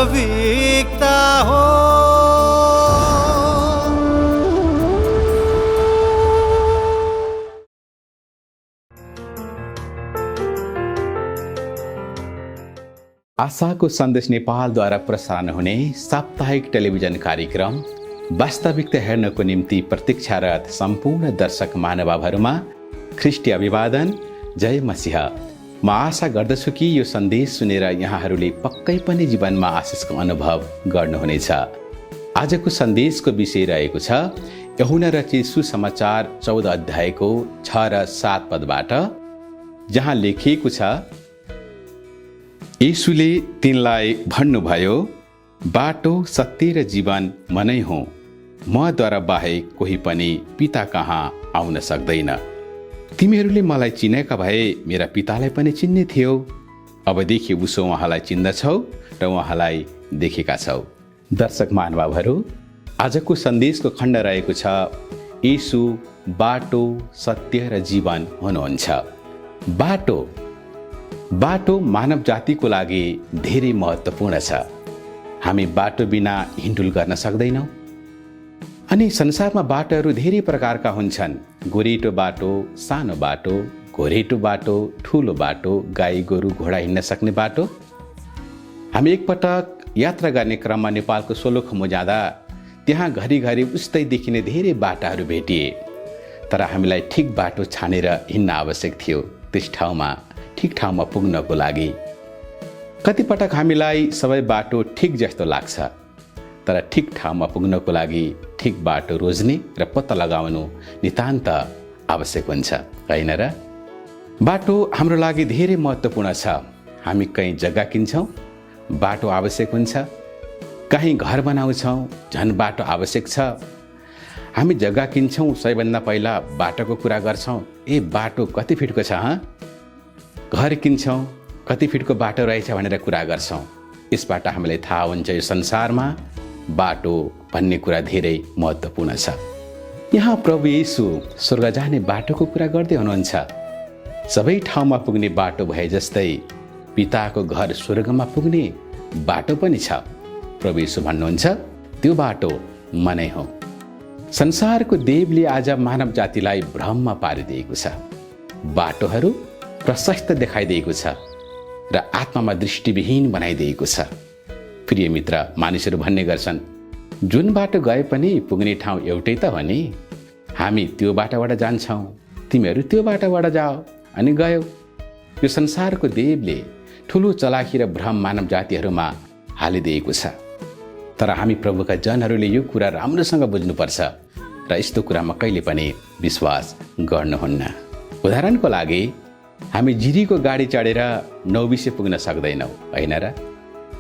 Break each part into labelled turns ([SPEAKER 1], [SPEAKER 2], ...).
[SPEAKER 1] वास्तविकता हो।
[SPEAKER 2] आशाको सन्देश नेपालद्वारा प्रसारण हुने साप्ताहिक टेलिभिजन कार्यक्रम वास्तविकता हेर्नको निम्ति प्रतीक्षारत सम्पूर्ण दर्शक महानुभावहरूमा ख्रिस्टी अभिवादन। जय मसीह। म आशा गर्दछु कि यो सन्देश सुनेर यहाँहरूले पक्कै पनि जीवनमा आशिषको अनुभव गर्नुहुनेछ। आजको सन्देशको विषय रहेको छ यूहन्ना रचित सुसमाचार 14 अध्यायको 6 र 7 पदबाट, जहाँ लेखिएको छ, यीशुले तिनलाई भन्नुभयो, बाटो, सत्य र जीवन म नै हुँ। मद्वारा बाहेक कोही पनि पिता कहाँ आउन सक्दैन। तिमीहरूले मलाई चिनेका भए मेरा पितालाई पनि चिन्ने थियो। अबदेखि उसो उहाँलाई चिन्दछौ र उहाँलाई देखेका छौ। दर्शक महानुभावहरू, आजको सन्देशको खण्ड रहेको छ यीशु बाटो, सत्य र जीवन हुनुहुन्छ। बाटो मानव जातिको लागि धेरै महत्त्वपूर्ण छ। हामी बाटो बिना हिँडुल गर्न सक्दैनौँ। अनि संसारमा बाटोहरू धेरै प्रकारका हुन्छन्। गोरेटो बाटो, सानो बाटो, घोरेटो बाटो, ठुलो बाटो, गाई गोरु घोडा हिँड्न सक्ने बाटो। हामी एकपटक यात्रा गर्ने क्रममा नेपालको सोलुखुम्बु जाँदा त्यहाँ घरिघरि उस्तै देखिने धेरै बाटाहरू भेटिए। तर हामीलाई ठिक बाटो छानेर हिँड्न आवश्यक थियो त्यस ठाउँमा ठिक ठाउँमा पुग्नको लागि। कतिपटक हामीलाई सबै बाटो ठिक जस्तो लाग्छ, तर ठिक ठाउँमा पुग्नको लागि ठिक बाटो रोज्ने र पत्ता लगाउनु नितान्त आवश्यक हुन्छ, होइन र? बाटो हाम्रो लागि धेरै महत्त्वपूर्ण छ। हामी कहीँ जग्गा किन्छौँ, बाटो आवश्यक हुन्छ। कहीँ घर बनाउँछौँ, झन् बाटो आवश्यक छ। हामी जग्गा किन्छौँ, सबैभन्दा पहिला बाटोको कुरा गर्छौँ। बाटो कति फिटको छ? घर किन्छौँ, कति फिटको बाटो रहेछ भनेर कुरा गर्छौँ। यसबाट हामीलाई थाहा हुन्छ यो संसारमा बाटो भन्ने कुरा धेरै महत्त्वपूर्ण छ। यहाँ प्रभु येशू स्वर्ग जाने बाटोको कुरा गर्दै हुनुहुन्छ। सबै ठाउँमा पुग्ने बाटो भए जस्तै पिताको घर स्वर्गमा पुग्ने बाटो पनि छ। प्रभु येशू भन्नुहुन्छ, त्यो बाटो म नै हुँ। संसारको देवले आज मानव जातिलाई भ्रममा पारिदिएको छ। बाटोहरू प्रशस्त देखाइदिएको छ र आत्मामा दृष्टिविहीन बनाइदिएको छ। प्रिय मित्र, मानिसहरू भन्ने गर्छन्, जुन बाटो गए पनि पुग्ने ठाउँ एउटै त हो नि। हामी त्यो बाटोबाट जान्छौँ, तिमीहरू त्यो बाटोबाट जाओ, अनि गयो। यो संसारको देवले ठुलो चलाखी र भ्रम मानव जातिहरूमा हालिदिएको छ। तर हामी प्रभुका जनहरूले यो कुरा राम्रोसँग बुझ्नुपर्छ र यस्तो कुरामा कहिले पनि विश्वास गर्नुहुन्न। उदाहरणको लागि, हामी जिरीको गाडी चढेर नौबिसे पुग्न सक्दैनौँ, होइन र?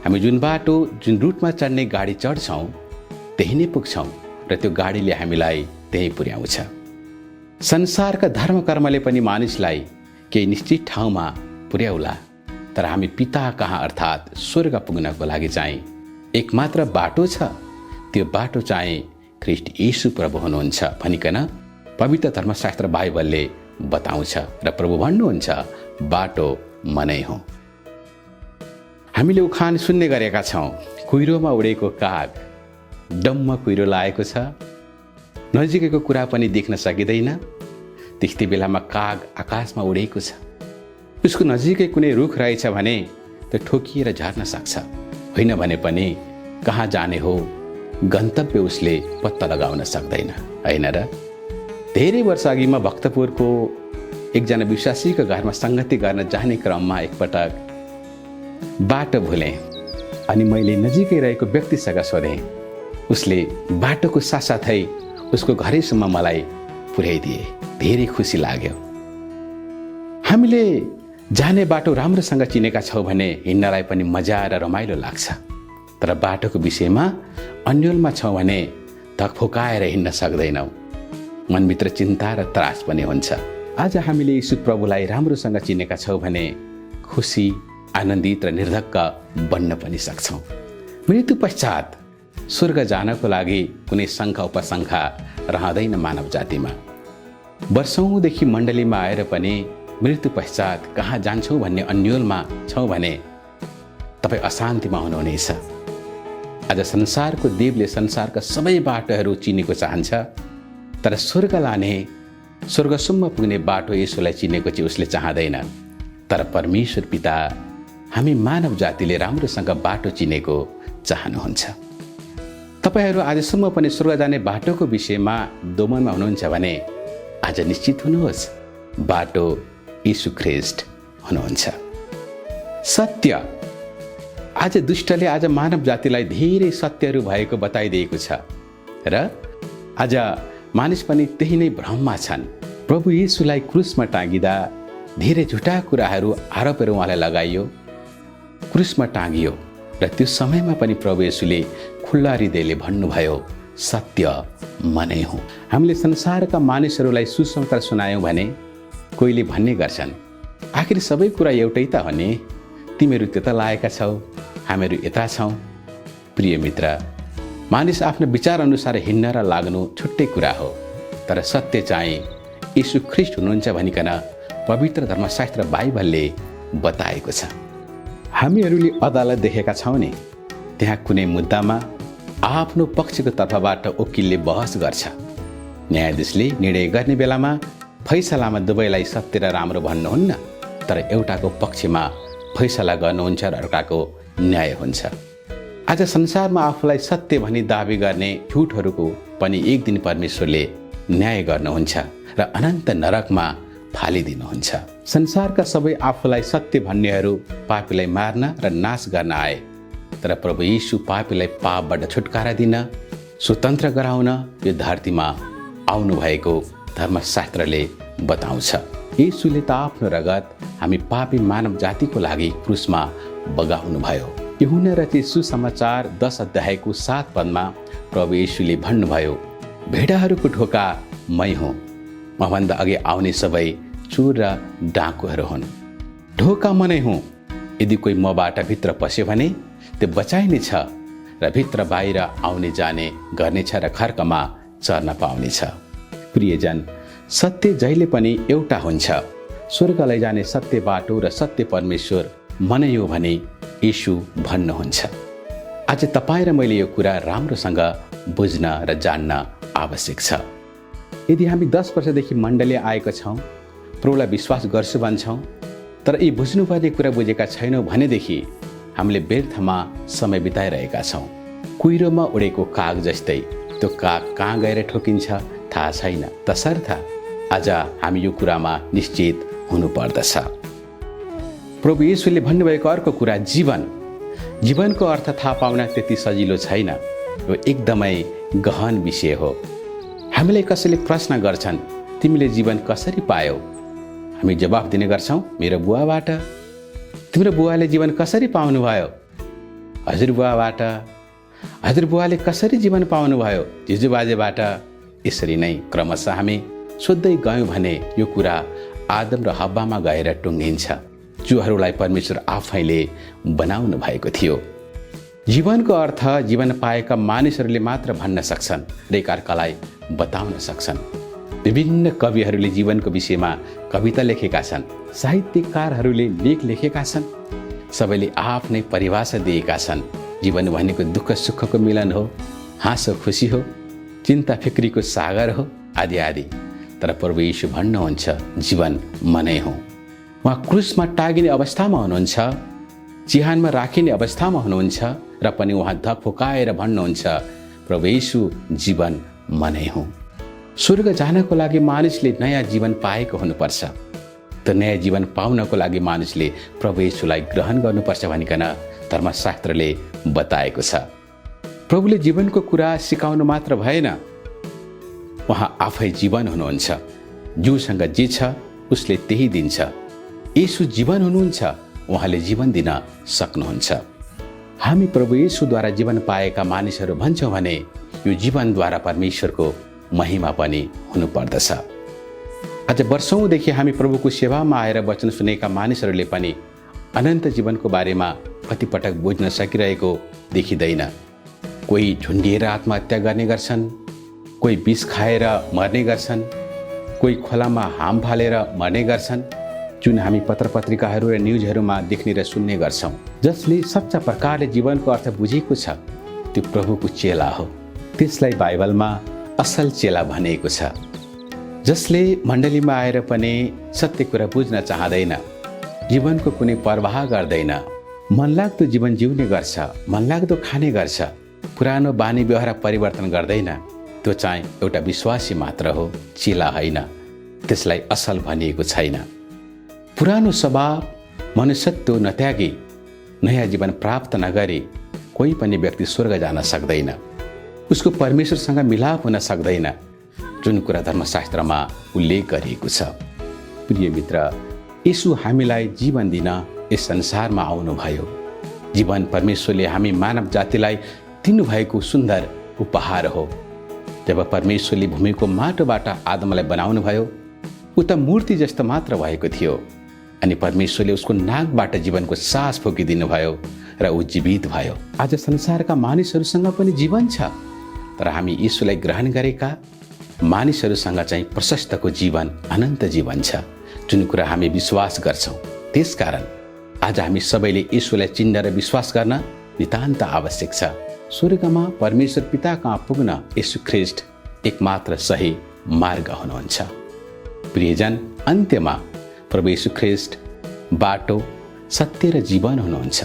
[SPEAKER 2] हामी जुन बाटो, जुन रुटमा चढ्ने गाडी चढ्छौँ त्यही नै पुग्छौँ र त्यो गाडीले हामीलाई त्यही पुर्याउँछ। संसारका धर्म कर्मले पनि मानिसलाई केही निश्चित ठाउँमा पुर्याउला, तर हामी पिता कहाँ अर्थात् स्वर्ग पुग्नको लागि चाहिँ एकमात्र बाटो छ। त्यो बाटो चाहिँ ख्रिस्ट येशू प्रभु हुनुहुन्छ भनिकन पवित्र धर्मशास्त्र बाइबलले बताउँछ र प्रभु भन्नुहुन्छ, बाटो म नै हुँ। हामीले उखान सुन्ने गरेका छौँ, कुहिरोमा उडेको काग, डम्म कुहिरो लागेको छ, नजिकैको कुरा पनि देख्न सकिँदैन। त्यस्तै बेलामा काग आकाशमा उडेको छ। उसको नजिकै कुनै रुख रहेछ भने त्यो ठोकिएर झर्न सक्छ, होइन भने पनि कहाँ जाने हो गन्तव्य उसले पत्ता लगाउन सक्दैन, होइन र? धेरै वर्ष अघि म भक्तपुरको एकजना विश्वासीको घरमा सङ्गति गर्न जाने क्रममा एकपटक बाटो भुलेँ। अनि मैले नजिकै रहेको व्यक्तिसँग सोधेँ। उसले बाटोको साथसाथै उसको घरैसम्म मलाई पुर्याइदिए। धेरै खुसी लाग्यो। हामीले जाने बाटो राम्रोसँग चिनेका छौँ भने हिँड्नलाई पनि मजा र रमाइलो लाग्छ। तर बाटोको विषयमा अन्योलमा छौँ भने धकफोकाएर हिँड्न सक्दैनौँ। मनभित्र चिन्ता र त्रास पनि हुन्छ। आज हामीले यीशु प्रभुलाई राम्रोसँग चिनेका छौँ भने खुसी, आनन्दित र निर्धक्क बन्न पनि सक्छौँ। मृत्यु पश्चात स्वर्ग जानको लागि कुनै शङ्का उपशङ्का रहँदैन मानव जातिमा। वर्षौँदेखि मण्डलीमा आएर पनि मृत्यु पश्चात कहाँ जान्छौँ भन्ने अन्योलमा छौँ भने तपाईँ अशान्तिमा हुनुहुनेछ। आज संसारको देवले संसारका सबै बाटोहरू चिनेको चाहन्छ, तर स्वर्ग लाने, स्वर्गसम्म पुग्ने बाटो यसोलाई चिनेको चाहिँ उसले चाहँदैन। तर परमेश्वर पिता हामी मानव जातिले राम्रोसँग बाटो चिनेको चाहनुहुन्छ। तपाईहरू आजसम्म पनि स्वर्ग जाने बाटोको विषयमा दोमनमा हुनुहुन्छ भने आज निश्चित हुनुहोस्, बाटो यीशु ख्रीष्ट हुनुहुन्छ। सत्य, आज दुष्टले आज मानव जातिलाई धेरै सत्यहरू भएको बताइदिएको छ र आज मानिस पनि त्यही नै भ्रममा छन्। प्रभु येशूलाई क्रुसमा टाँगिँदा धेरै झुटा कुराहरू आरोपहरू उहाँलाई लगाइयो, क्रुसमा टाँगियो र त्यो समयमा पनि प्रभु येशूले खुल्ला हृदयले भन्नुभयो, सत्य म नै हुँ। हामीले संसारका मानिसहरूलाई सुसमाचार सुनायौँ भने कोहीले भन्ने गर्छन्, आखिर सबै कुरा एउटै त हो नि, तिमीहरू त्यता लागेका छौ, हामीहरू यता छौँ। प्रिय मित्र, मानिस आफ्नो विचार अनुसार हिँड्न र लाग्नु छुट्टै कुरा हो, तर सत्य चाहिँ यीशु ख्रीष्ट हुनुहुन्छ भनिकन पवित्र धर्मशास्त्र बाइबलले बताएको छ। हामीहरूले अदालत देखेका छौँ नि, त्यहाँ कुनै मुद्दामा आफ्नो पक्षको तर्फबाट वकिलले बहस गर्छ। न्यायाधीशले निर्णय गर्ने बेलामा फैसलामा दुवैलाई सत्य र राम्रो भन्नुहुन्न, तर एउटाको पक्षमा फैसला गर्नुहुन्छ र अर्काको न्याय हुन्छ। आज संसारमा आफूलाई सत्य भनी दाबी गर्ने झुटहरूको पनि एक दिन परमेश्वरले न्याय गर्नुहुन्छ र अनन्त नरकमा फालिदिनुहुन्छ। संसारका सबै आफूलाई सत्य भन्नेहरू पापीलाई मार्न र नाश गर्न आए, तर प्रभु यीशु पापीलाई पापबाट छुटकारा दिन, स्वतन्त्र गराउन यो धरतीमा आउनुभएको धर्मशास्त्रले बताउँछ। यीशुले त आफ्नो रगत हामी पापी मानव जातिको लागि क्रुसमा बगाउनु भयो। यूहन्ना रचित सुसमाचार 10 अध्यायको 7 पदमा प्रभु यीशुले भन्नुभयो, भेडाहरूको ढोका मै हुँ, मभन्दा अघि आउने सबै चोर र डाकुहरू हुन्। ढोका म नै हुँ, यदि कोही मबाट भित्र पस्यो भने त्यो बचाइने छ र भित्र बाहिर आउने जाने गर्नेछ र खर्कमा चर्न पाउनेछ। प्रियजन, सत्य जहिले पनि एउटा हुन्छ। स्वर्ग लैजाने सत्य बाटो र सत्य परमेश्वर म नै हो भने यीशु भन्नुहुन्छ। आज तपाईँ र मैले यो कुरा राम्रोसँग बुझ्न र जान्न आवश्यक छ। यदि हामी 10 वर्षदेखि मण्डली आएका छौँ, प्रभुलाई विश्वास गर्छु भन्छौँ, तर यी बुझ्नुपर्ने कुरा बुझेका छैनौँ भनेदेखि हामीले व्यर्थमा समय बिताइरहेका छौँ। कुहिरोमा उडेको काग जस्तै त्यो काग कहाँ गएर ठोकिन्छ थाहा छैन। तसर्थ आज हामी यो कुरामा निश्चित हुनुपर्दछ। प्रभु येशूले भन्नुभएको अर्को कुरा जीवन। जीवनको अर्थ थाहा पाउन त्यति सजिलो छैन, यो एकदमै गहन विषय हो। हामीलाई कसैले प्रश्न गर्छन्, तिमीले जीवन कसरी पायौ? हामी जवाफ दिने गर्छौँ, मेरो बुवाबाट। तिम्रो बुवाले जीवन कसरी पाउनुभयो? हजुरबुवाबाट। हजुरबुवाले कसरी जीवन पाउनुभयो? जिजुबाजेबाट। यसरी नै क्रमशः हामी सोध्दै गयौँ भने यो कुरा आदम र हव्वामा गएर टुङ्गिन्छ, जोहरूलाई परमेश्वर आफैले बनाउनु भएको थियो। जीवनको अर्थ जीवन पाएका मानिसहरूले मात्र भन्न सक्छन् र एकअर्कालाई बताउन सक्छन्। विभिन्न कविहरूले जीवनको विषयमा कविता लेखेका छन्, साहित्यकारहरूले लेख लेखेका छन्, सबैले आफ्नै परिभाषा दिएका छन्। जीवन भनेको दुःख सुखको मिलन हो, हाँसो खुसी हो, चिन्ता फिक्रीको सागर हो, आदि आदि। तर प्रभु यीशु भन्नुहुन्छ, जीवन म नै हुँ। उहाँ क्रुसमा टाँगिने अवस्थामा हुनुहुन्छ, चिहानमा राखिने अवस्थामा हुनुहुन्छ र पनि उहाँ धक फुकाएर भन्नुहुन्छ, प्रभु यीशु जीवन म नै हुँ। स्वर्ग जानको लागि मानिसले नयाँ जीवन पाएको हुनुपर्छ। त नयाँ जीवन पाउनको लागि मानिसले प्रभु यीशुलाई ग्रहण गर्नुपर्छ भनिकन धर्मशास्त्रले बताएको छ। प्रभुले जीवनको कुरा सिकाउनु मात्र भएन, उहाँ आफै जीवन हुनुहुन्छ। जोसँग जे छ उसले त्यही दिन्छ। यीशु जीवन हुनुहुन्छ, उहाँले जीवन दिन सक्नुहुन्छ। हामी प्रभु यीशुद्वारा जीवन पाएका मानिसहरू भन्छौँ भने यो जीवनद्वारा परमेश्वरको महिमा पनि हुनुपर्दछ। आज वर्षौँदेखि हामी प्रभुको सेवामा आएर वचन सुनेका मानिसहरूले पनि अनन्त जीवनको बारेमा कतिपटक बुझ्न सकिरहेको देखिँदैन। कोही झुन्डिएर आत्महत्या गर्ने गर्छन्, कोही विष खाएर मर्ने गर्छन्, कोही खोलामा हाम फालेर मर्ने गर्छन्, जुन हामी पत्रपत्रिकाहरू र न्युजहरूमा देख्ने र सुन्ने गर्छौँ। जसले सच्चा प्रकारले जीवनको अर्थ बुझेको छ, त्यो प्रभुको चेला हो। त्यसलाई बाइबलमा असल चेला भनिएको छ, जसले मण्डलीमा आएर पनि सत्य कुरा बुझ्न चाहँदैन, जीवनको कुनै परवाह गर्दैन, मनलाग्दो जीवन जिउने गर्छ, मनलाग्दो खाने गर्छ, पुरानो बानी व्यवहार परिवर्तन गर्दैन। त्यो चाहिँ एउटा विश्वासी मात्र हो, चेला होइन। त्यसलाई असल भनिएको छैन। पुरानो स्वभाव मनुष्यत्व नत्यागी नयाँ जीवन प्राप्त नगरी कोही पनि व्यक्ति स्वर्ग जान सक्दैन, उसको परमेश्वरसँग मिलाप हुन सक्दैन, जुन कुरा धर्मशास्त्रमा उल्लेख गरिएको छ। प्रिय मित्र, यसु हामीलाई जीवन दिन यस संसारमा आउनुभयो। जीवन परमेश्वरले हामी मानव जातिलाई दिनुभएको सुन्दर उपहार हो। जब परमेश्वरले भूमिको माटोबाट आदमलाई बनाउनु भयो, ऊ त मूर्ति जस्तो मात्र भएको थियो, अनि परमेश्वरले उसको नाकबाट जीवनको सास फुकिदिनु भयो र ऊ जीवित भयो। आज संसारका मानिसहरूसँग पनि जीवन छ, तर हामी यीशुलाई ग्रहण गरेका मानिसहरूसँग चाहिँ प्रशस्तको जीवन, अनन्त जीवन छ, जुन कुरा हामी विश्वास गर्छौँ। त्यसकारण आज हामी सबैले यीशुलाई चिन्न र विश्वास गर्न नितान्त आवश्यक छ। स्वर्गमा परमेश्वर पिता कहाँ पुग्न यीशु ख्रीष्ट एकमात्र सही मार्ग हुनुहुन्छ। प्रियजन, अन्त्यमा प्रभु यीशु ख्रीष्ट बाटो, सत्य र जीवन हुनुहुन्छ।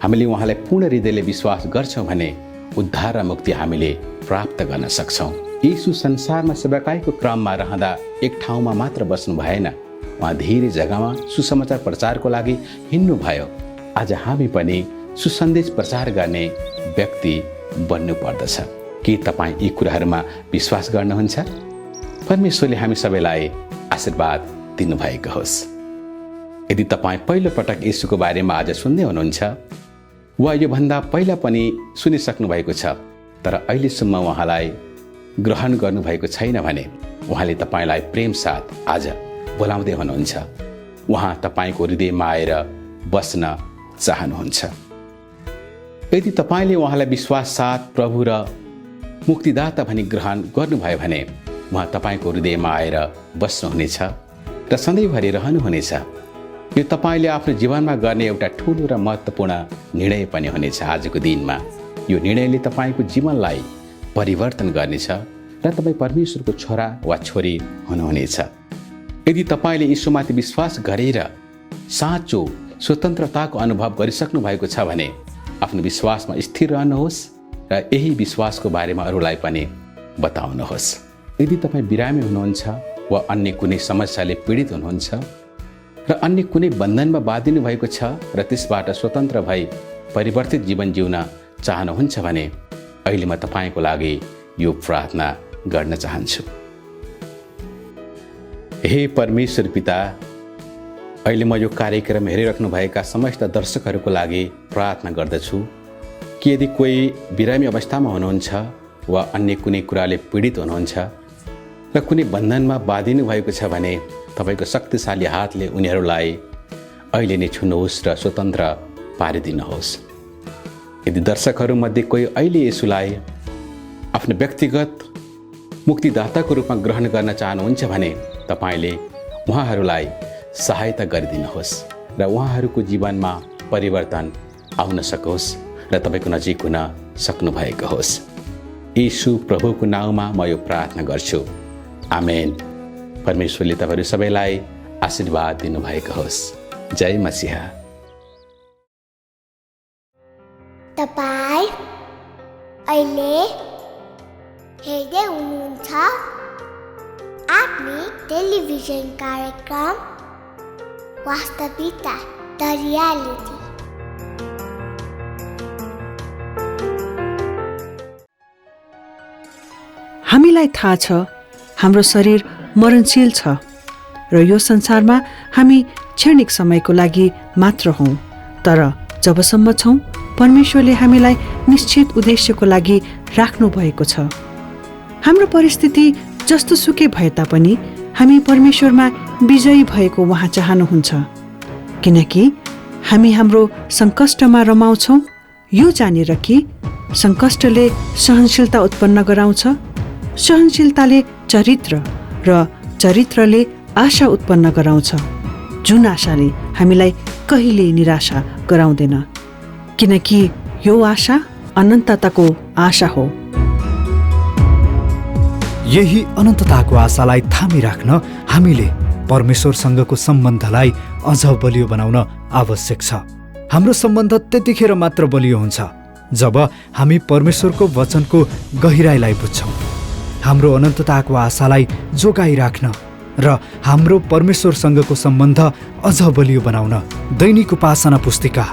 [SPEAKER 2] हामीले उहाँलाई पूर्ण हृदयले विश्वास गर्छौँ भने उद्धार र मुक्ति हामीले प्राप्त गर्न सक्छौँ। यीशु संसारमा सेवाकाईको क्रममा रहँदा एक ठाउँमा मात्र बस्नु भएन, उहाँ धेरै जग्गामा सुसमाचार प्रचारको लागि हिँड्नु भयो। आज हामी पनि सुसन्देश प्रचार गर्ने व्यक्ति बन्नु पर्दछ। के तपाईँ यी कुराहरूमा विश्वास गर्नुहुन्छ? परमेश्वरले हामी सबैलाई आशीर्वाद दिनुभएको होस्। यदि तपाईँ पहिलो पटक येशूको बारेमा आज सुन्दै हुनुहुन्छ वा योभन्दा पहिला पनि सुनिसक्नु भएको छ, तर अहिलेसम्म उहाँलाई ग्रहण गर्नुभएको छैन भने उहाँले तपाईँलाई प्रेम साथ आज बोलाउँदै हुनुहुन्छ। उहाँ तपाईँको हृदयमा आएर बस्न चाहनुहुन्छ। यदि तपाईँले उहाँलाई विश्वास साथ प्रभु र मुक्तिदाता भनी ग्रहण गर्नुभयो भने उहाँ तपाईँको हृदयमा आएर बस्नुहुनेछ र सधैँभरि रहनुहुनेछ। यो तपाईँले आफ्नो जीवनमा गर्ने एउटा ठुलो र महत्त्वपूर्ण निर्णय पनि हुनेछ। आजको दिनमा यो निर्णयले तपाईँको जीवनलाई परिवर्तन गर्नेछ र तपाईँ परमेश्वरको छोरा वा छोरी हुनुहुनेछ। यदि तपाईँले यीशुमाथि विश्वास गरेर साँचो स्वतन्त्रताको अनुभव गरिसक्नु भएको छ भने आफ्नो विश्वासमा स्थिर रहनुहोस् र यही विश्वासको बारेमा अरूलाई पनि बताउनुहोस्। यदि तपाईँ बिरामी हुनुहुन्छ वा अन्य कुनै समस्याले पीडित हुनुहुन्छ र अन्य कुनै बन्धनमा बाँधिनु भएको छ र त्यसबाट स्वतन्त्र भई परिवर्तित जीवन जिउन चाहनुहुन्छ भने अहिले म तपाईँको लागि यो प्रार्थना गर्न चाहन्छु। हे परमेश्वर पिता, अहिले म यो कार्यक्रम हेरिराख्नुभएका समस्त दर्शकहरूको लागि प्रार्थना गर्दछु कि यदि कोही बिरामी अवस्थामा हुनुहुन्छ वा अन्य कुनै कुराले पीडित हुनुहुन्छ र कुनै बन्धनमा बाँधिनु भएको छ भने तपाईँको शक्तिशाली हातले उनीहरूलाई अहिले नै छुनुहोस् र स्वतन्त्र पारिदिनुहोस्। यदि दर्शकहरूमध्ये कोही अहिले यसुलाई आफ्नो व्यक्तिगत मुक्तिदाताको रूपमा ग्रहण गर्न चाहनुहुन्छ भने तपाईँले उहाँहरूलाई सहायता गरिदिनुहोस् र उहाँहरूको जीवनमा परिवर्तन आउन सकोस् र तपाईँको नजिक हुन सक्नुभएको होस्। यीशु प्रभुको नाउँमा म यो प्रार्थना गर्छु, आमेन। परमेश्वरले तपाईँहरू सबैलाई आशीर्वाद दिनुभएको होस्। जय मसीहा।
[SPEAKER 1] तपाईँ अहिले हेर्दै हुनुहुन्छ आफ्नै टेलिभिजन कार्यक्रम वास्तविकता द रियालिटी।
[SPEAKER 3] हामीलाई थाहा छ हाम्रो शरीर मरणशील छ र यो संसारमा हामी क्षणिक समयको लागि मात्र हौं, तर जबसम्म छौं परमेश्वरले हामीलाई निश्चित उद्देश्यको लागि राख्नु भएको छ। हाम्रो परिस्थिति जस्तो सुकै भए तापनि हामी परमेश्वरमा विजयी भएको उहाँ चाहनुहुन्छ, किनकि हामी हाम्रो संकष्टमा रमाउँछौं यो जानेर कि संकष्टले सहनशीलता उत्पन्न गराउँछ, सहनशीलताले चरित्र र चरित्रले आशा उत्पन्न गराउँछ, जुन आशाले हामीलाई कहिल्यै निराशा गराउँदैन, किनकि यो आशा अनन्तताको आशा हो।
[SPEAKER 4] यही अनन्तताको आशालाई थामिराख्न हामीले परमेश्वरसँगको सम्बन्धलाई अझ बलियो बनाउन आवश्यक छ। हाम्रो सम्बन्ध त्यतिखेर मात्र बलियो हुन्छ जब हामी परमेश्वरको वचनको गहिराईलाई बुझ्छौँ। हाम्रो अनन्तताको आशालाई जोगाइराख्न र हाम्रो परमेश्वरसँगको सम्बन्ध अझ बलियो बनाउन दैनिक उपासना पुस्तिका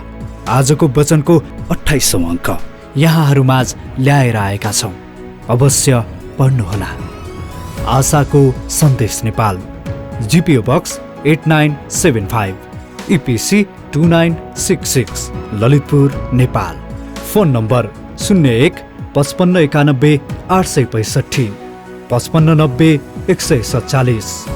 [SPEAKER 4] आजको वचनको 28औं अङ्क यहाँहरूमाझ ल्याएर आएका छौँ। अवश्य पढ्नुहोला। आशाको सन्देश Nepal, GPO box 8975, EPC 2966, Lalitpur, Nepal. Phone number 01 55 91 865, 55 90 147।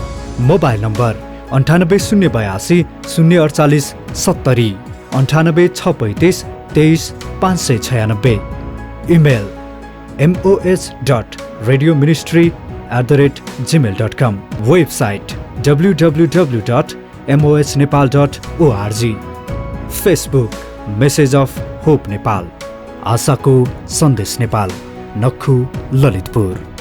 [SPEAKER 4] Mobile number 98 082 048 70, 98 635 23 596। Email moh.radioministry@gmail.com। Website www.mohnepal.org। Facebook message of hope Nepal, आशाको सन्देश नेपाल, नक्खु, ललितपुर।